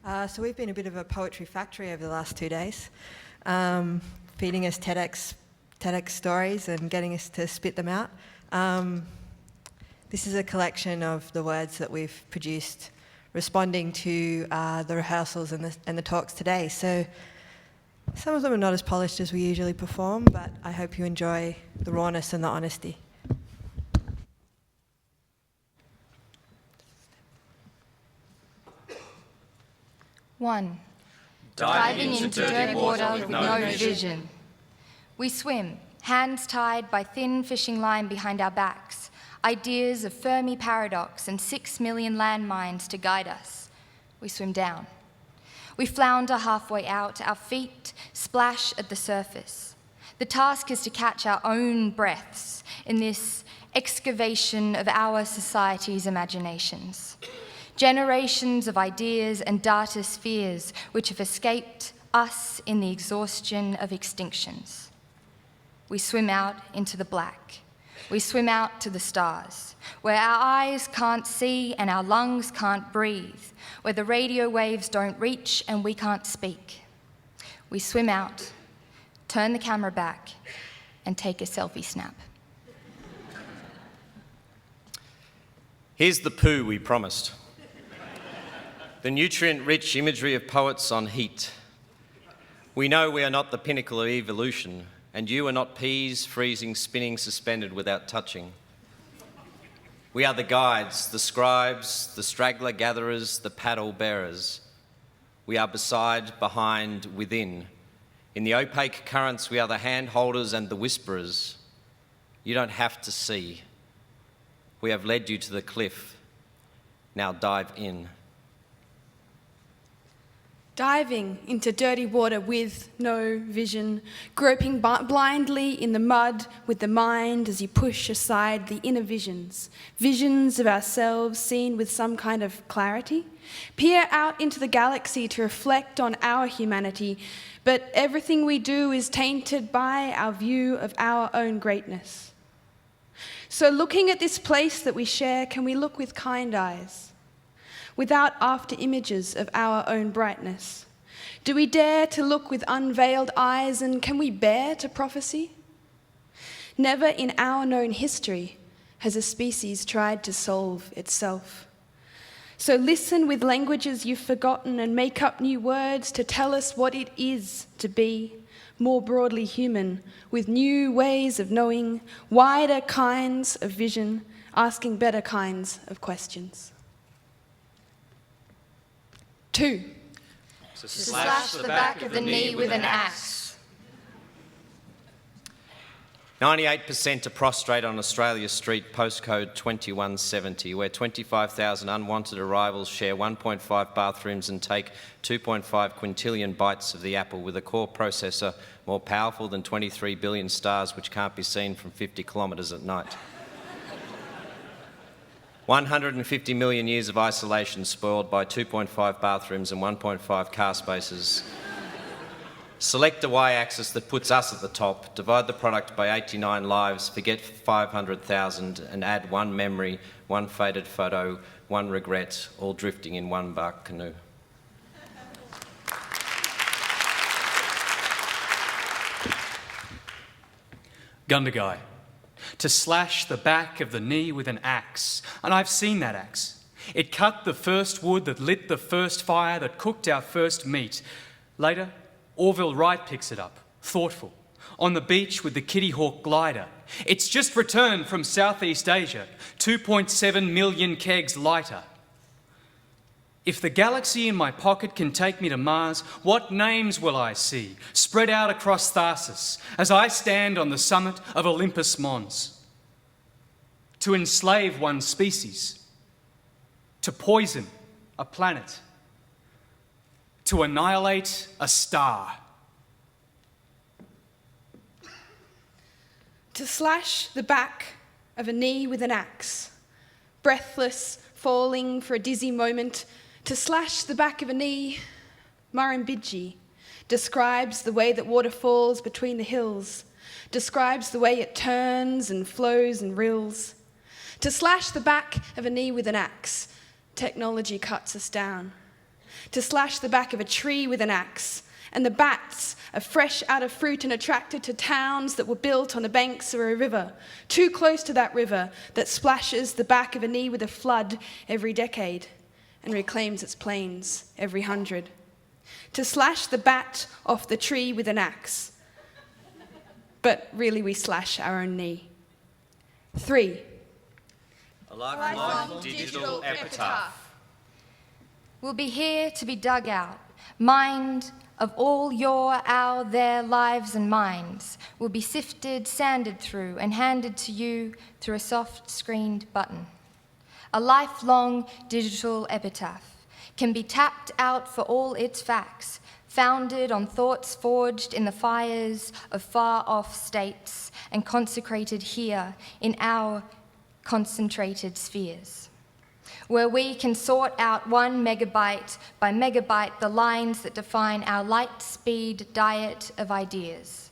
So we've been a bit of a poetry factory over the last 2 days, feeding us TEDx stories and getting us to spit them out. This is a collection of the words that we've produced responding to the rehearsals and the talks today. So some of them are not as polished as we usually perform, but I hope you enjoy the rawness and the honesty. One, diving into dirty water with no vision. We swim, hands tied by thin fishing line behind our backs, ideas of Fermi paradox and 6 million landmines to guide us. We swim down. We flounder halfway out, our feet splash at the surface. The task is to catch our own breaths in this excavation of our society's imaginations. Generations of ideas and data spheres which have escaped us in the exhaustion of extinctions. We swim out into the black. We swim out to the stars, where our eyes can't see and our lungs can't breathe, where the radio waves don't reach and we can't speak. We swim out, turn the camera back, and take a selfie snap. Here's the poo we promised. The nutrient-rich imagery of poets on heat. We know we are not the pinnacle of evolution, and you are not peas freezing, spinning, suspended without touching. We are the guides, the scribes, the straggler gatherers, the paddle bearers. We are beside, behind, within. In the opaque currents, we are the hand holders and the whisperers. You don't have to see. We have led you to the cliff. Now dive in. Diving into dirty water with no vision, groping blindly in the mud with the mind as you push aside the inner visions of ourselves seen with some kind of clarity. Peer out into the galaxy to reflect on our humanity, but everything we do is tainted by our view of our own greatness. So looking at this place that we share, can we look with kind eyes? Without after images of our own brightness? Do we dare to look with unveiled eyes, and can we bear to prophecy? Never in our known history has a species tried to solve itself. So listen with languages you've forgotten and make up new words to tell us what it is to be more broadly human, with new ways of knowing, wider kinds of vision, asking better kinds of questions. 2. To slash the back of the knee with an axe. 98% are prostrate on Australia Street, postcode 2170, where 25,000 unwanted arrivals share 1.5 bathrooms and take 2.5 quintillion bites of the apple with a core processor more powerful than 23 billion stars which can't be seen from 50 kilometres at night. 150 million years of isolation spoiled by 2.5 bathrooms and 1.5 car spaces. Select a y-axis that puts us at the top, divide the product by 89 lives, forget 500,000 and add one memory, one faded photo, one regret, all drifting in one bark canoe. Gundagai. To slash the back of the knee with an axe. And I've seen that axe. It cut the first wood that lit the first fire that cooked our first meat. Later, Orville Wright picks it up, thoughtful, on the beach with the Kitty Hawk glider. It's just returned from Southeast Asia, 2.7 million kegs lighter. If the galaxy in my pocket can take me to Mars, what names will I see spread out across Tharsis as I stand on the summit of Olympus Mons? To enslave one species, to poison a planet, to annihilate a star. To slash the back of a knee with an axe, breathless, falling for a dizzy moment. To slash the back of a knee, Murrumbidgee describes the way that water falls between the hills, describes the way it turns and flows and rills. To slash the back of a knee with an axe, technology cuts us down. to slash the back of a tree with an axe. And the bats are fresh out of fruit and attracted to towns that were built on the banks of a river, too close to that river that splashes the back of a knee with a flood every decade and reclaims its plains every 100. To slash the bat off the tree with an axe. But really we slash our own knee. 3. A lifelong digital epitaph. We'll be here to be dug out. Mind of all your, our, their lives and minds will be sifted, sanded through, and handed to you through a soft screened button. A lifelong digital epitaph can be tapped out for all its facts, founded on thoughts forged in the fires of far-off states and consecrated here in our concentrated spheres, where we can sort out 1 megabyte by megabyte the lines that define our light-speed diet of ideas.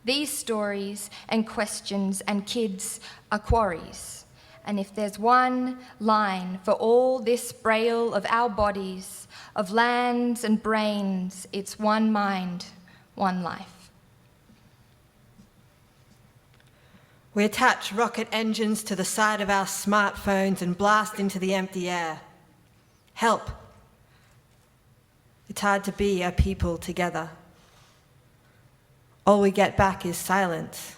These stories and questions and kids are quarries. And if there's one line for all this braille of our bodies, of lands and brains, it's one mind, one life. We attach rocket engines to the side of our smartphones and blast into the empty air. Help. It's hard to be a people together. All we get back is silence.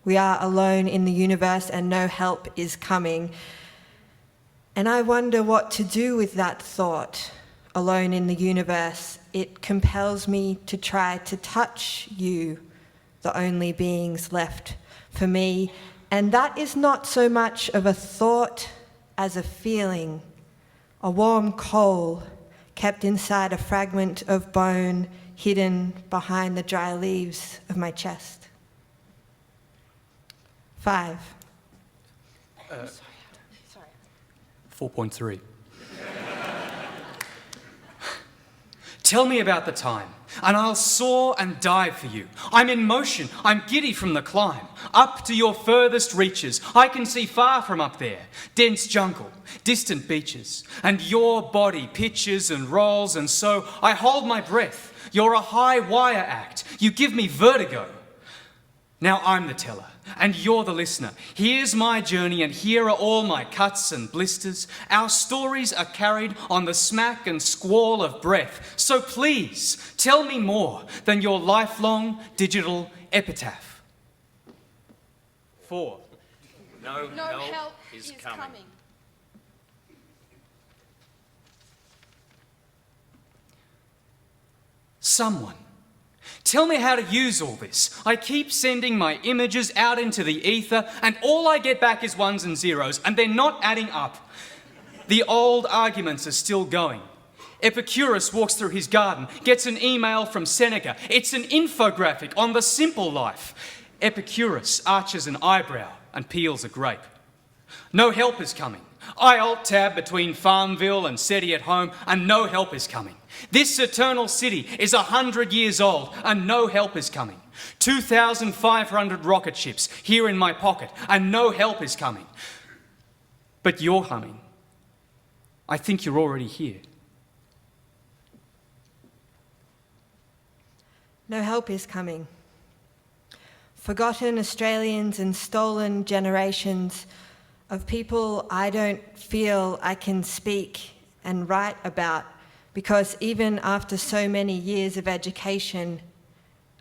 We are alone in the universe and no help is coming. And I wonder what to do with that thought, alone in the universe. It compels me to try to touch you, the only beings left for me. And that is not so much of a thought as a feeling, a warm coal kept inside a fragment of bone hidden behind the dry leaves of my chest. 5. 4.3. Tell me about the time, and I'll soar and dive for you. I'm in motion, I'm giddy from the climb. Up to your furthest reaches, I can see far from up there. Dense jungle, distant beaches, and your body pitches and rolls, and so I hold my breath. You're a high wire act, you give me vertigo. Now I'm the teller, and you're the listener. Here's my journey, and here are all my cuts and blisters. Our stories are carried on the smack and squall of breath. So please, tell me more than your lifelong digital epitaph. 4. No help is coming. Someone, tell me how to use all this. I keep sending my images out into the ether, and all I get back is 1s and 0s, and they're not adding up. The old arguments are still going. Epicurus walks through his garden, gets an email from Seneca. It's an infographic on the simple life. Epicurus arches an eyebrow and peels a grape. No help is coming. I alt-tab between Farmville and SETI at home, and no help is coming. This eternal city is 100 years old, and no help is coming. 2,500 rocket ships here in my pocket, and no help is coming. But you're humming. I think you're already here. No help is coming. Forgotten Australians and stolen generations of people I don't feel I can speak and write about, because even after so many years of education,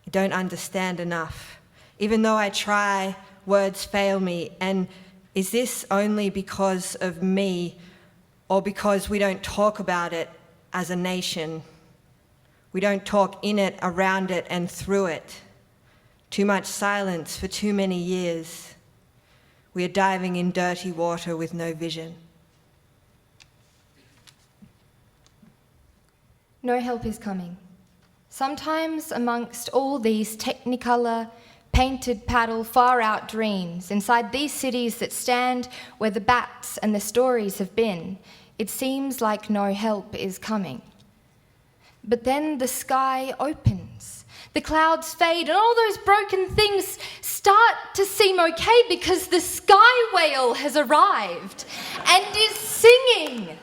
I don't understand enough. Even though I try, words fail me. And is this only because of me, or because we don't talk about it as a nation? We don't talk in it, around it, and through it. Too much silence for too many years. We are diving in dirty water with no vision. No help is coming. Sometimes amongst all these technicolor, painted paddle, far-out dreams, inside these cities that stand where the bats and the stories have been, it seems like no help is coming. But then the sky opens. The clouds fade and all those broken things start to seem okay, because the sky whale has arrived and is singing.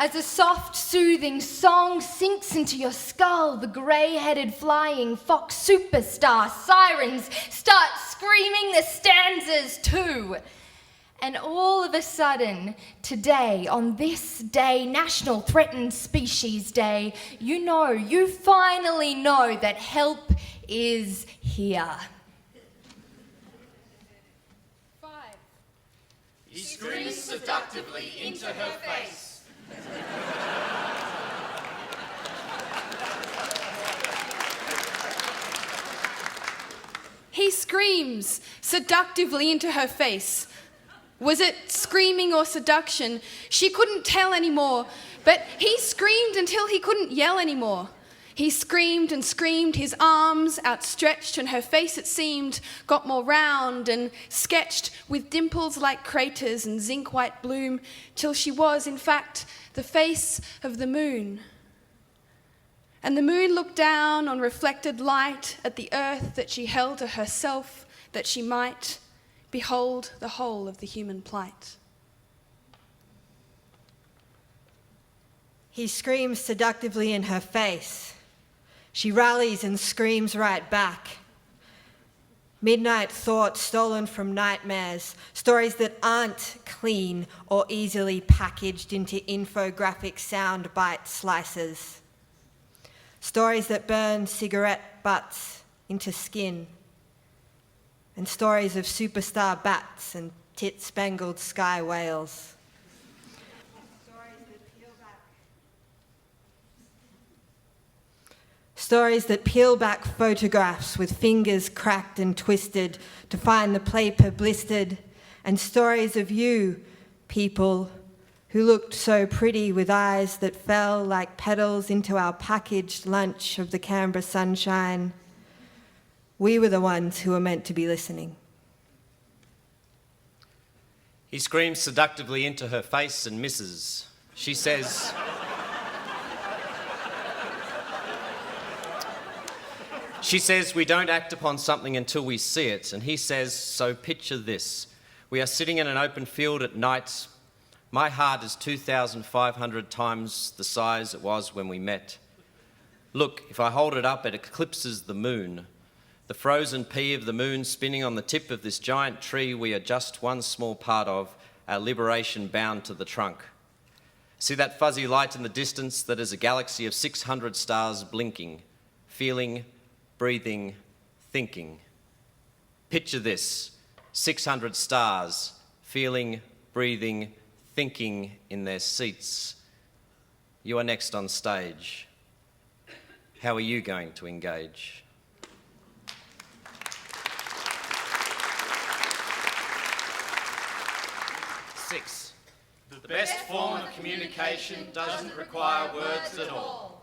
As a soft, soothing song sinks into your skull, the grey-headed flying fox superstar sirens start screaming the stanzas too. And all of a sudden, today, on this day, National Threatened Species Day, you finally know that help is here. 5. He screams seductively into her face. He screams seductively into her face. Was it screaming or seduction? She couldn't tell anymore, but he screamed until he couldn't yell anymore. He screamed and screamed, his arms outstretched, and her face, it seemed, got more round and sketched with dimples like craters and zinc-white bloom, till she was, in fact, the face of the moon. And the moon looked down on reflected light at the earth that she held to herself, that she might behold the whole of the human plight. He screams seductively in her face. She rallies and screams right back. Midnight thoughts stolen from nightmares, stories that aren't clean or easily packaged into infographic soundbite slices. Stories that burn cigarette butts into skin. And stories of superstar bats and tit-spangled sky whales. Stories that peel back photographs with fingers cracked and twisted to find the paper blistered, and stories of you, people, who looked so pretty with eyes that fell like petals into our packaged lunch of the Canberra sunshine. We were the ones who were meant to be listening. He screams seductively into her face and misses. She says, we don't act upon something until we see it. And he says, so picture this. We are sitting in an open field at night. My heart is 2,500 times the size it was when we met. Look, if I hold it up, it eclipses the moon. The frozen pea of the moon spinning on the tip of this giant tree we are just one small part of, our liberation bound to the trunk. See that fuzzy light in the distance? That is a galaxy of 600 stars blinking, feeling, breathing, thinking. Picture this, 600 stars, feeling, breathing, thinking in their seats. You are next on stage. How are you going to engage? Six, the best form of communication doesn't require words at all.